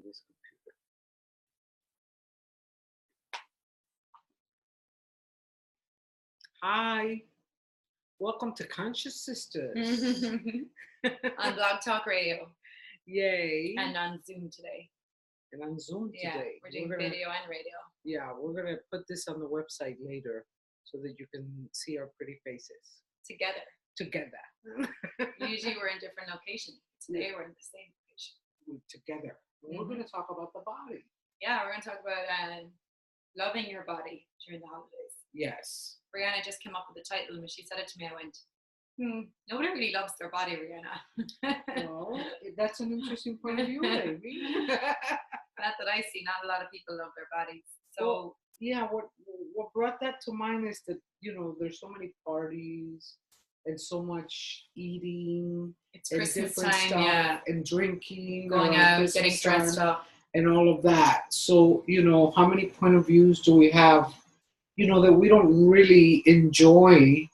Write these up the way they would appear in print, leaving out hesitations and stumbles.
this computer. Hi. Welcome to Conscious Sisters. On Blog Talk Radio. Yay. And on Zoom today. And on Zoom today. Yeah, we're doing video and radio. Yeah, we're going to put this on the website later so that you can see our pretty faces. Together. Usually we're in different locations. Today we're in the same location. Together. We're going to talk about the body. Yeah, we're going to talk about loving your body during the holidays. Yes. Rihanna just came up with the title, and when she said it to me, I went, nobody really loves their body, Rihanna. Well, that's an interesting point of view, maybe. Not that I see. Not a lot of people love their bodies. So, well, yeah, what brought that to mind is that, there's so many parties and so much eating. It's and Christmas different time, stuff, yeah. And drinking. Going out, Christmas getting dressed up. And all of that. So, how many point of views do we have, that we don't really enjoy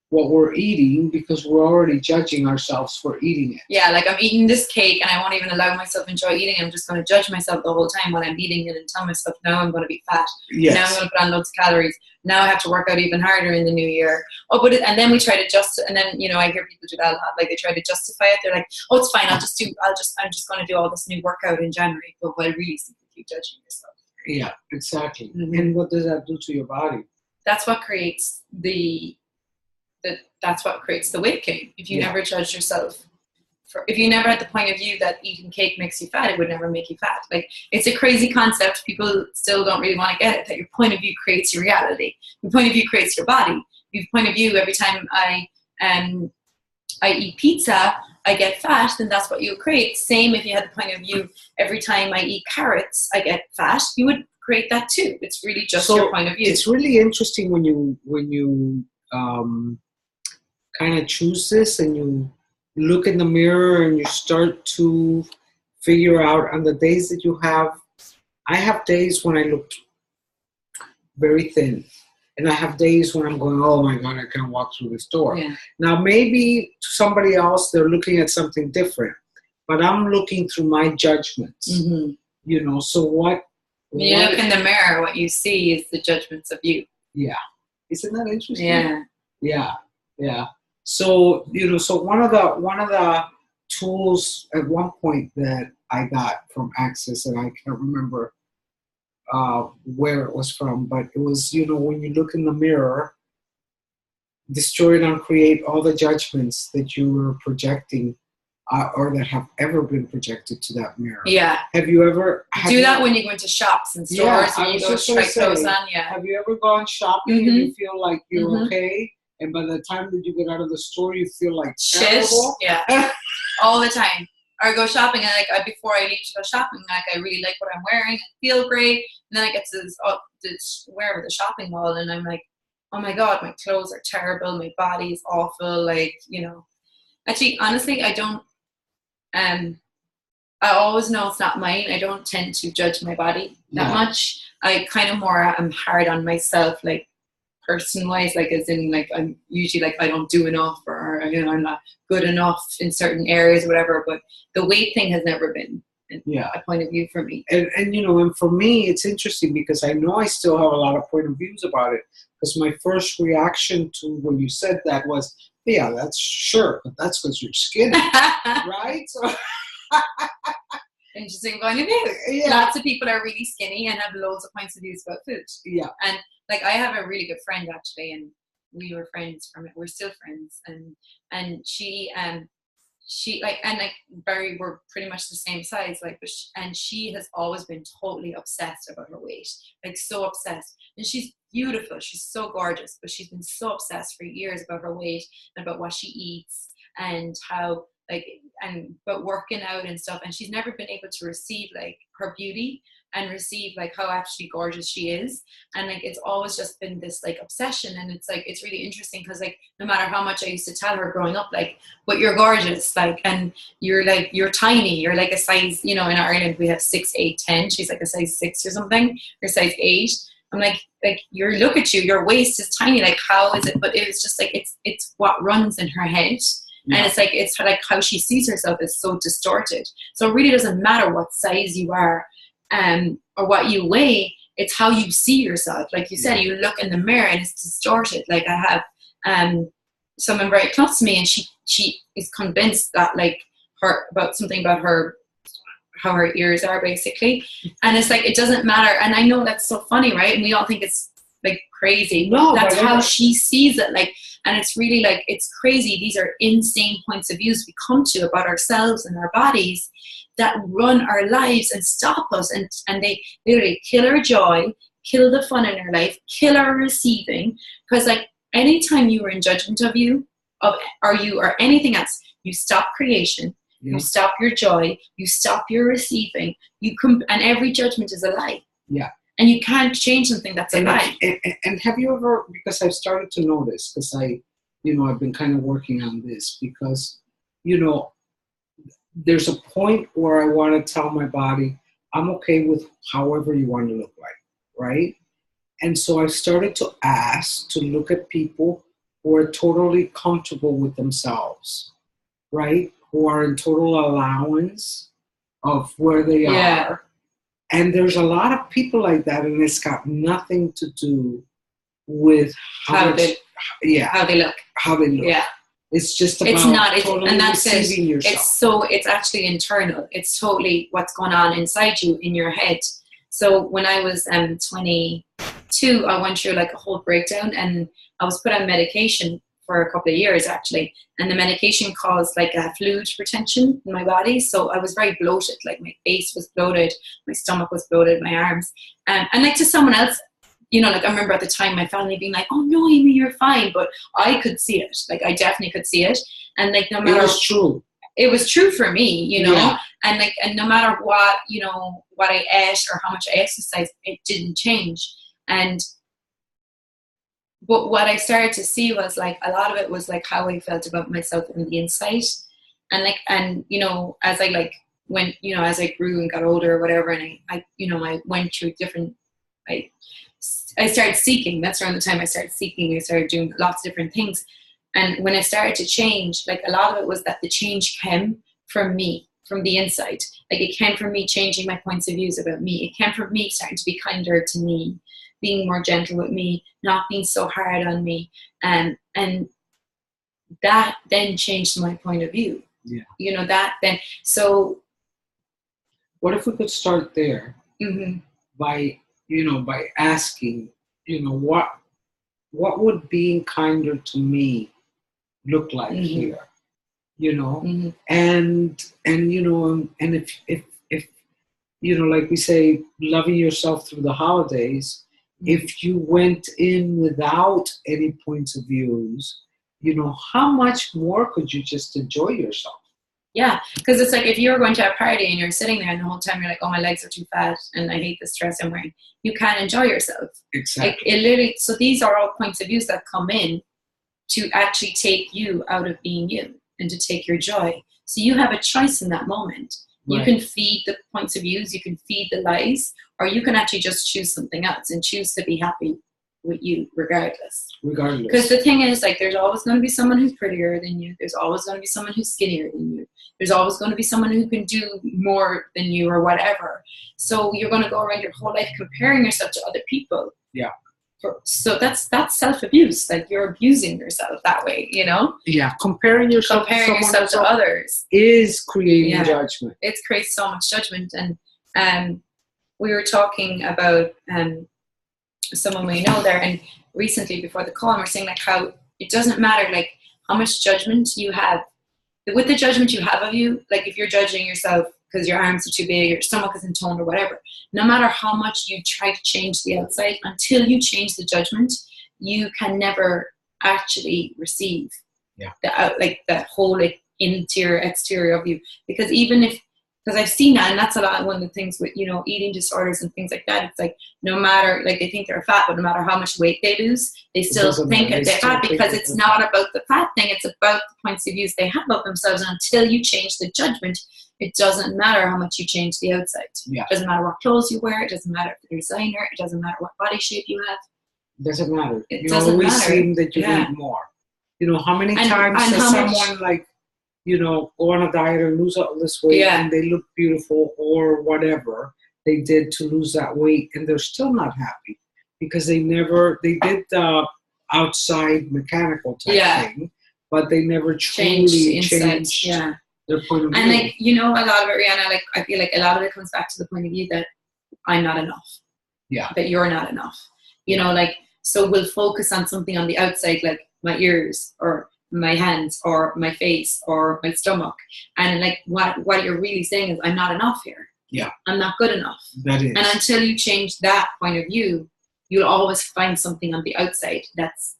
what we're eating because we're already judging ourselves for eating it. Yeah, like I'm eating this cake and I won't even allow myself to enjoy eating. I'm just going to judge myself the whole time when I'm eating it and tell myself, now I'm going to be fat. Yes. Now I'm going to put on loads of calories. Now I have to work out even harder in the new year. And then we try to and then, I hear people do that a lot. Like they try to justify it. They're like, oh, it's fine. I'm just going to do all this new workout in January. But while really keep judging yourself. Yeah, exactly. Mm-hmm. And what does that do to your body? That's what creates that's what creates the weight gain. If you never judge yourself, if you never had the point of view that eating cake makes you fat, it would never make you fat. Like, it's a crazy concept. People still don't really want to get it, that your point of view creates your reality. Your point of view creates your body. Your point of view, every time I eat pizza, I get fat, then that's what you create. Same if you had the point of view, every time I eat carrots, I get fat, you would create that too. It's really just your point of view. It's really interesting when you kind of choose this and you look in the mirror and you start to figure out on the days that you have. I have days when I look very thin, and I have days when I'm going, oh my God, I can't walk through this door. Yeah. Now maybe to somebody else they're looking at something different, but I'm looking through my judgments. Mm-hmm. So what? When you look in the mirror, what you see is the judgments of you. Yeah. Isn't that interesting? Yeah. Yeah. So, so one of the tools at one point that I got from Access, and I can't remember where it was from, but it was, when you look in the mirror, destroy and uncreate all the judgments that you were projecting or that have ever been projected to that mirror. Yeah. Have you ever... do that when you go into shops and stores and you go try clothes on? Yeah. Have you ever gone shopping and you feel like you're okay? And by the time that you get out of the store, you feel like terrible? Yeah. All the time. Or go shopping and before I leave to go shopping, I really like what I'm wearing. I feel great. And then I get to wherever the shopping mall and I'm like, oh my God, my clothes are terrible. My body's awful. Actually, honestly, I don't, I always know it's not mine. I don't tend to judge my body that much. I kind of more am hard on myself, like person-wise, like as in like I'm usually like I don't do enough or I'm not good enough in certain areas or whatever. But the weight thing has never been a point of view for me. And and for me, it's interesting because I know I still have a lot of point of views about it. Because my first reaction to when you said that was, yeah, that's sure, but that's because you're skinny, right? So interesting point of view. Yeah. Lots of people are really skinny and have loads of points of views about food. Yeah. And like I have a really good friend actually, and we were friends we're still friends, and she we're pretty much the same size, and she has always been totally obsessed about her weight, like so obsessed. And she's beautiful, she's so gorgeous, but she's been so obsessed for years about her weight and about what she eats and how but working out and stuff, and she's never been able to receive like her beauty and receive like how actually gorgeous she is, and like it's always just been this like obsession. And it's like it's really interesting because like no matter how much I used to tell her growing up, like, but you're gorgeous, like, and you're tiny, you're like a size, in Ireland we have 6, 8, 10, she's like a size 6 or something, or size 8. I'm like look at you, your waist is tiny, like how is it? But it was just like it's what runs in her head. And it's like how she sees herself is so distorted. So it really doesn't matter what size you are, or what you weigh. It's how you see yourself. Like you said, you look in the mirror and it's distorted. Like I have someone very close to me, and she is convinced that like something about her, how her ears are basically. And it's like, it doesn't matter. And I know that's so funny, right? And we all think it's like crazy. No, that's how she sees it. Like, and it's really like, it's crazy. These are insane points of views we come to about ourselves and our bodies that run our lives and stop us. And they literally kill our joy, kill the fun in our life, kill our receiving. Because like anytime you are in judgment of you, or anything else, you stop creation. You stop your joy, you stop your receiving, and every judgment is a lie. Yeah. And you can't change something that's a lie. And have you ever, because I've started to notice, because I've been kind of working on this, because, there's a point where I want to tell my body, I'm okay with however you want to look like, right? And so I've started to ask to look at people who are totally comfortable with themselves, right? Who are in total allowance of where they are. And there's a lot of people like that, and it's got nothing to do with how they look. Yeah. It's just about totally and that's receiving yourself. It's actually internal. It's totally what's going on inside you, in your head. So when I was 22, I went through like a whole breakdown, and I was put on medication for a couple of years actually, and the medication caused like a fluid retention in my body. So I was very bloated, like my face was bloated, my stomach was bloated, my arms, and like to someone else, like I remember at the time my family being like, oh no, Amy, you're fine, but I could see it. Like I definitely could see it, and like no matter, it was true for me, and like, and no matter what, what I ate or how much I exercised, it didn't change. But what I started to see was like a lot of it was like how I felt about myself in the inside, and as I like went, as I grew and got older or whatever, and I went through different, I started seeking. That's around the time I started seeking. I started doing lots of different things, and when I started to change, like a lot of it was that the change came from me, from the inside. Like it came from me changing my points of views about me. It came from me starting to be kinder to me, being more gentle with me, not being so hard on me. And that then changed my point of view. Yeah. That then, so. What if we could start there by asking, what would being kinder to me look like here? And if like we say, loving yourself through the holidays, if you went in without any points of views, how much more could you just enjoy yourself? Yeah, because it's like if you're going to a party and you're sitting there and the whole time you're like, oh, my legs are too fat and I hate this dress I'm wearing, you can't enjoy yourself. Exactly. It literally, so these are all points of views that come in to actually take you out of being you and to take your joy. So you have a choice in that moment. Right. You can feed the points of views, you can feed the lies, or you can actually just choose something else and choose to be happy with you regardless. Because the thing is, like, there's always going to be someone who's prettier than you. There's always going to be someone who's skinnier than you. There's always going to be someone who can do more than you or whatever. So you're going to go around your whole life comparing yourself to other people. Yeah. So that's self-abuse. Like, you're abusing yourself that way, Yeah, comparing yourself to others is creating judgment. It creates so much judgment. And we were talking about someone we know there, and recently before the call, and we're saying like how it doesn't matter like how much judgment you have. With the judgment you have of you, like if you're judging yourself because your arms are too big, your stomach isn't toned or whatever, no matter how much you try to change the outside, until you change the judgment, you can never actually receive the whole like interior, exterior of you. Because because I've seen that, and that's a lot one of the things with, eating disorders and things like that. It's like, no matter, like they think they're fat, but no matter how much weight they lose, they still think that they're fat, because it's not about the fat thing. It's about the points of views they have of themselves. And until you change the judgment, it doesn't matter how much you change the outside. Yeah. It doesn't matter what clothes you wear. It doesn't matter if you're a designer. It doesn't matter what body shape you have. It doesn't matter. It doesn't always matter. seem that you need more. How many times has someone like go on a diet and lose all this weight, and they look beautiful or whatever they did to lose that weight, and they're still not happy because they did the outside mechanical type thing, but they never truly changed their point of view. And like, a lot of it, Rihanna, like I feel like a lot of it comes back to the point of view that I'm not enough. Yeah. That you're not enough. Like, so we'll focus on something on the outside, like my ears or my hands or my face or my stomach. And like what you're really saying is I'm not enough here. Yeah. I'm not good enough. That is. And until you change that point of view, you'll always find something on the outside that's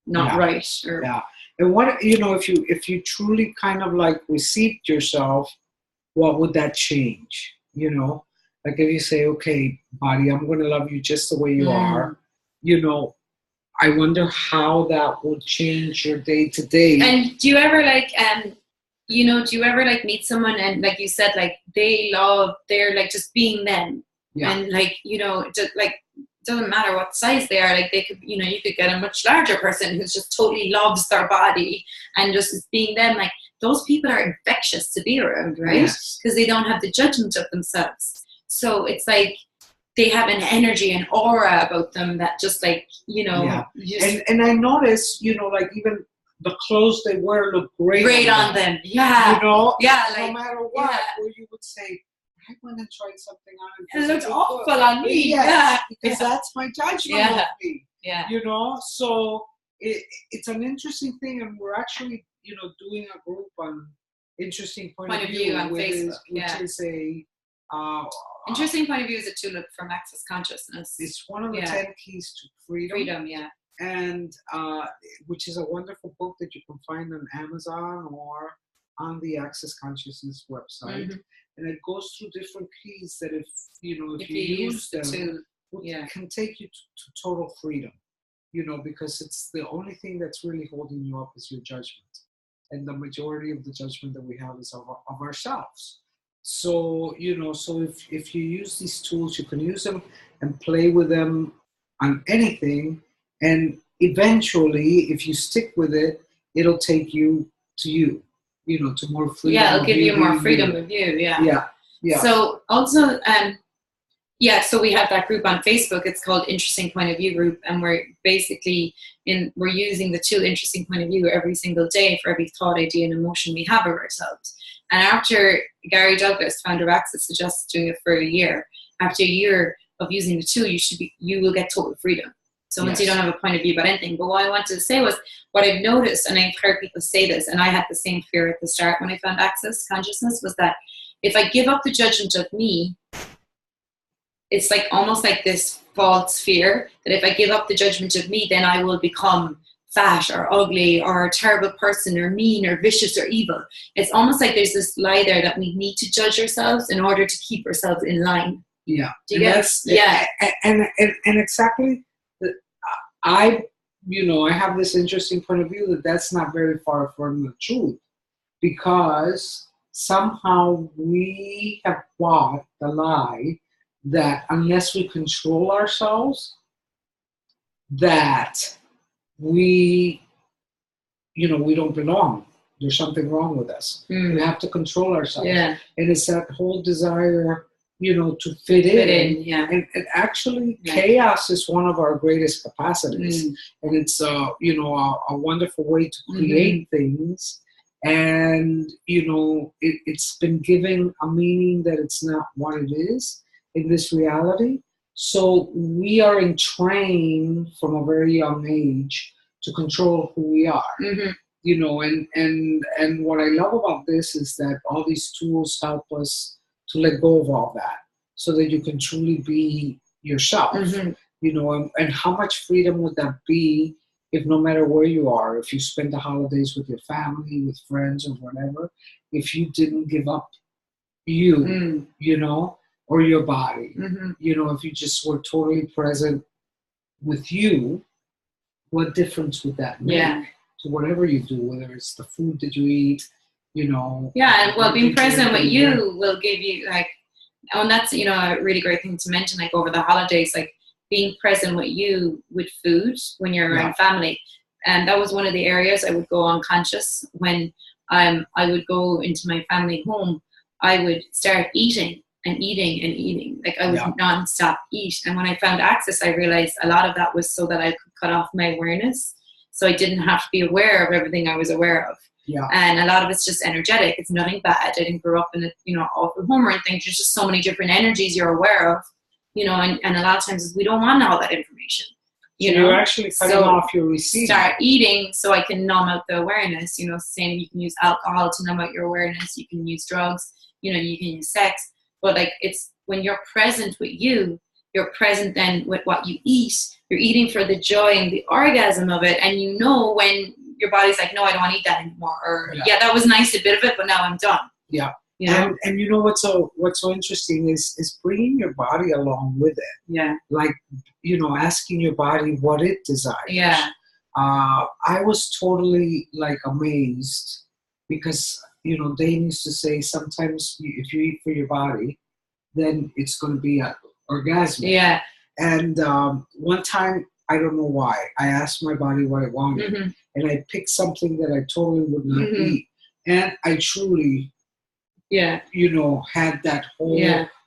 not right. Or, And what, if you truly kind of like received yourself, what would that change? Like if you say, okay, body, I'm going to love you just the way you are, I wonder how that would change your day to day. And do you ever meet someone and like you said, like they're like just being them. Yeah. And like, just like, doesn't matter what size they are, like they could, you could get a much larger person who's just totally loves their body and just is being them. Like those people are infectious to be around, right? Because they don't have the judgment of themselves. So it's like they have an energy and aura about them that just like, and I notice, like even the clothes they wear look great on them. Yeah. No like, matter what, where you would say, I went and tried something on. It looks awful on me. Because that's my judgment of me. Yeah. So it's an interesting thing, and we're actually, doing a group on interesting point of view on Facebook, which is a interesting point of view is a tool from Access Consciousness. It's one of the 10 keys to freedom. And which is a wonderful book that you can find on Amazon or on the Access Consciousness website. Mm-hmm. And it goes through different keys that if you use them, can take you to total freedom, because it's the only thing that's really holding you up is your judgment. And the majority of the judgment that we have is of ourselves. So, so if you use these tools, you can use them and play with them on anything. And eventually, if you stick with it, it'll take you to to more freedom. Yeah, it'll give you more freedom of you. Yeah. So also, so we have that group on Facebook. It's called Interesting Point of View Group, and we're basically we're using the tool Interesting Point of View every single day for every thought, idea, and emotion we have of ourselves. And after Gary Douglas, founder of Access, suggests doing it for a year, after a year of using the tool, you will get total freedom. So once you don't have a point of view about anything. But what I wanted to say was what I've noticed, and I've heard people say this, and I had the same fear at the start when I found Access Consciousness, was that if I give up the judgment of me, it's like almost like this false fear that if I give up the judgment of me, then I will become fat or ugly or a terrible person or mean or vicious or evil. It's almost like there's this lie there that we need to judge ourselves in order to keep ourselves in line. Yeah. Do you get it? And exactly. I have this interesting point of view that's not very far from the truth, because somehow we have bought the lie that unless we control ourselves, that we don't belong. There's something wrong with us. We have to control ourselves. Yeah. And it's that whole desire to fit in. Yeah. And actually, chaos is one of our greatest capacities. And it's, a wonderful way to create things. And, it's been given a meaning that it's not what it is in this reality. So we are entrained from a very young age to control who we are. And what I love about this is that all these tools help us to let go of all that so that you can truly be yourself, and how much freedom would that be if no matter where you are, if you spend the holidays with your family, with friends or whatever, if you didn't give up you, or your body, if you just were totally present with you, what difference would that make to whatever you do, whether it's the food that you eat, Yeah, well, being present with you will give you and that's, a really great thing to mention, like over the holidays, like being present with you with food when you're around family. And that was one of the areas I would go unconscious when I would go into my family home, I would start eating and eating and eating. Like I would non-stop eat. And when I found Access, I realized a lot of that was so that I could cut off my awareness. So I didn't have to be aware of everything I was aware of. Yeah. And a lot of it's just energetic. It's nothing bad. I didn't grow up in a, awful home or anything. There's just so many different energies you're aware of, and a lot of times we don't want all that information. You're actually cutting off your receiving. Start eating so I can numb out the awareness. Same, you can use alcohol to numb out your awareness. You can use drugs. You can use sex. But like, it's when you're present with you're present then with what you eat. You're eating for the joy and the orgasm of it. And when your body's like, no, I don't want to eat that anymore. Or, that was nice, a bit of it, but now I'm done. Yeah. And what's so interesting is bringing your body along with it. Yeah. Like, asking your body what it desires. Yeah. I was totally like amazed because, they used to say sometimes if you eat for your body, then it's going to be orgasmic. Yeah. And one time, I don't know why, I asked my body what it wanted. Mm-hmm. And I picked something that I totally would not eat. And I truly, had that whole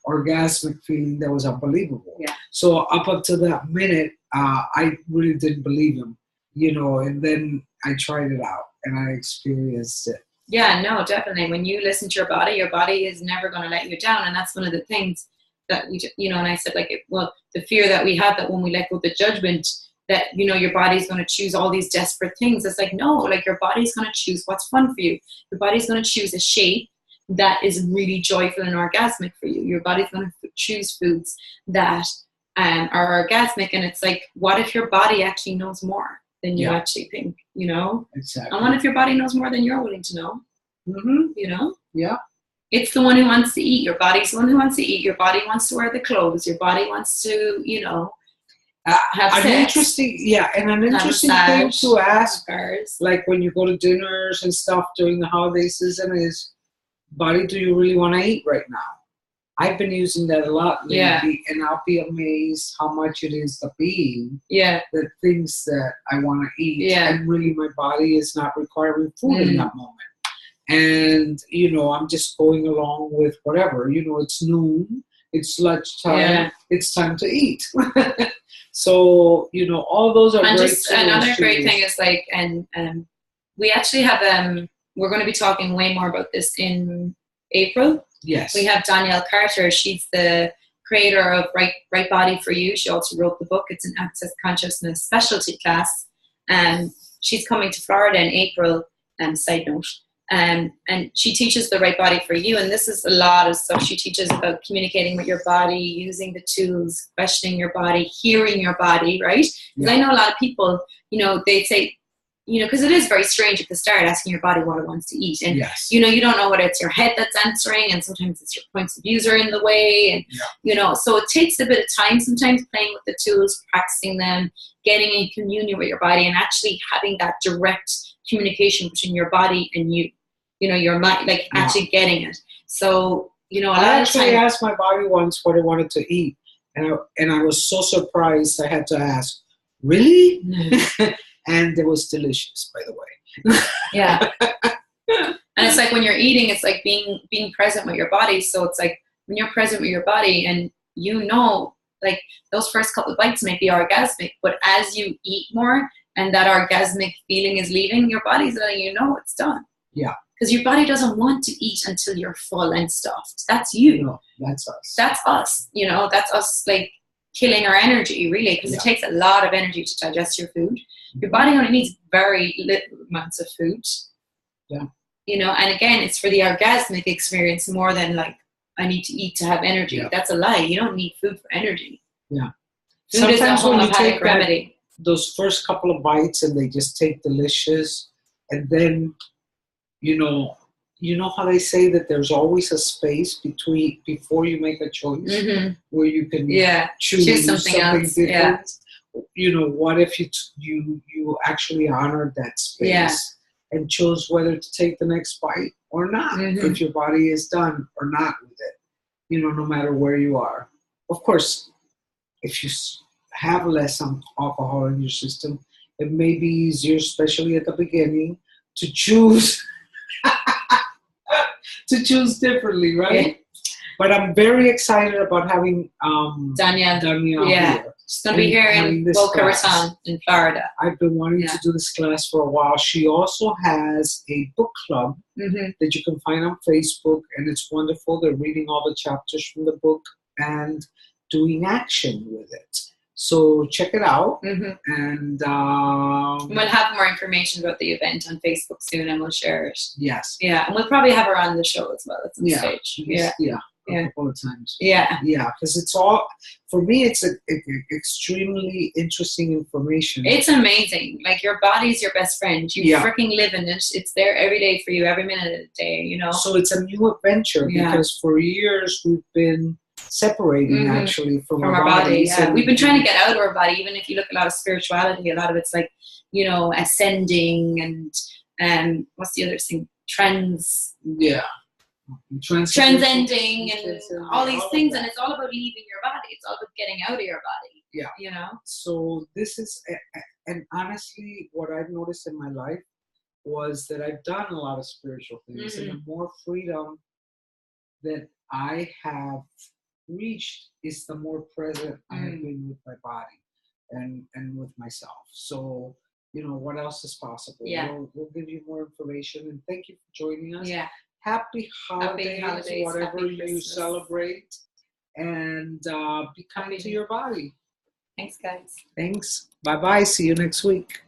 orgasmic feeling that was unbelievable. Yeah. So up until that minute, I really didn't believe him, and then I tried it out and I experienced it. Yeah, no, definitely. When you listen to your body is never going to let you down. And that's one of the things that we, and I said, the fear that we have that when we let go of the judgment, that, your body's going to choose all these desperate things. It's like, no, like your body's going to choose what's fun for you. Your body's going to choose a shape that is really joyful and orgasmic for you. Your body's going to choose foods that are orgasmic. And it's like, what if your body actually knows more than you actually think, Exactly. And what if your body knows more than you're willing to know? Mm-hmm. Yeah. It's the one who wants to eat. Your body's the one who wants to eat. Your body wants to wear the clothes. Your body wants to, have sex. An interesting thing to ask, like when you go to dinners and stuff during the holiday season is, body, do you really want to eat right now? I've been using that a lot lately, and I'll be amazed how much it is the being that thinks that I want to eat, and really my body is not requiring food in that moment. And, I'm just going along with whatever, it's noon, it's lunchtime, it's time to eat. So, all those are great. Another great thing is like, and we actually have, we're going to be talking way more about this in April. Yes. We have Danielle Carter. She's the creator of Right Body for You. She also wrote the book. It's an Access Consciousness specialty class. And she's coming to Florida in April, side note. And she teaches the Right Body for You. And this is a lot of stuff. She teaches about communicating with your body, using the tools, questioning your body, hearing your body, right? Because I know a lot of people, they say, because it is very strange at the start asking your body what it wants to eat. And, you don't know whether it's your head that's answering, and sometimes it's your points of views are in the way. And, so it takes a bit of time sometimes playing with the tools, practicing them, getting in communion with your body, and actually having that direct communication between your body and you, your mind, like actually getting it. So, I actually asked my body once what it wanted to eat. And I was so surprised I had to ask, really? And it was delicious, by the way. Yeah. And it's like when you're eating, it's like being present with your body. So it's like when you're present with your body and like those first couple of bites might be orgasmic, but as you eat more and that orgasmic feeling is leaving, your body's letting you know it's done. Yeah. Because your body doesn't want to eat until you're full and stuffed. That's you. No, that's us. That's us. That's us like killing our energy, really, because it takes a lot of energy to digest your food. Your body only needs very little amounts of food. Yeah. And again, it's for the orgasmic experience more than like, I need to eat to have energy. Yeah. That's a lie. You don't need food for energy. Yeah. Food is a homeopathic remedy. Those first couple of bites and they just taste delicious. And then, how they say that there's always a space before you make a choice where you can choose something else. Different. Yeah. What if you actually honored that space and chose whether to take the next bite or not, if your body is done or not with it, no matter where you are. Of course, if you have less alcohol in your system, it may be easier, especially at the beginning, to choose to choose differently, right? Yeah. But I'm very excited about having Danielle here. She's going to be here in Boca Raton in Florida. I've been wanting to do this class for a while. She also has a book club that you can find on Facebook, and it's wonderful. They're reading all the chapters from the book and doing action with it. So check it out. And we'll have more information about the event on Facebook soon, and we'll share it. Yes. Yeah, and we'll probably have her on the show as well at some stage. A couple of times. Yeah, because it's all, for me, it's extremely interesting information. It's amazing. Like, your body's your best friend. You freaking live in it. It's there every day for you, every minute of the day, you know. So it's a new adventure because for years we've been separating actually from our bodies. Yeah. We've been trying to get out of our body. Even if you look at a lot of spirituality, a lot of it's like, you know, ascending and what's the other thing? Trends. Yeah. Transcending and all these things, and it's all about leaving your body. It's all about getting out of your body. Yeah. You know? So this is, and honestly, what I've noticed in my life was that I've done a lot of spiritual things, and the more freedom that I have reached is the more present I have been with my body and with myself. So, you know, what else is possible? Yeah. We'll give you more information, and thank you for joining us. Yeah. Happy holidays, whatever you celebrate, and be kind to your body. Thanks, guys. Thanks. Bye-bye. See you next week.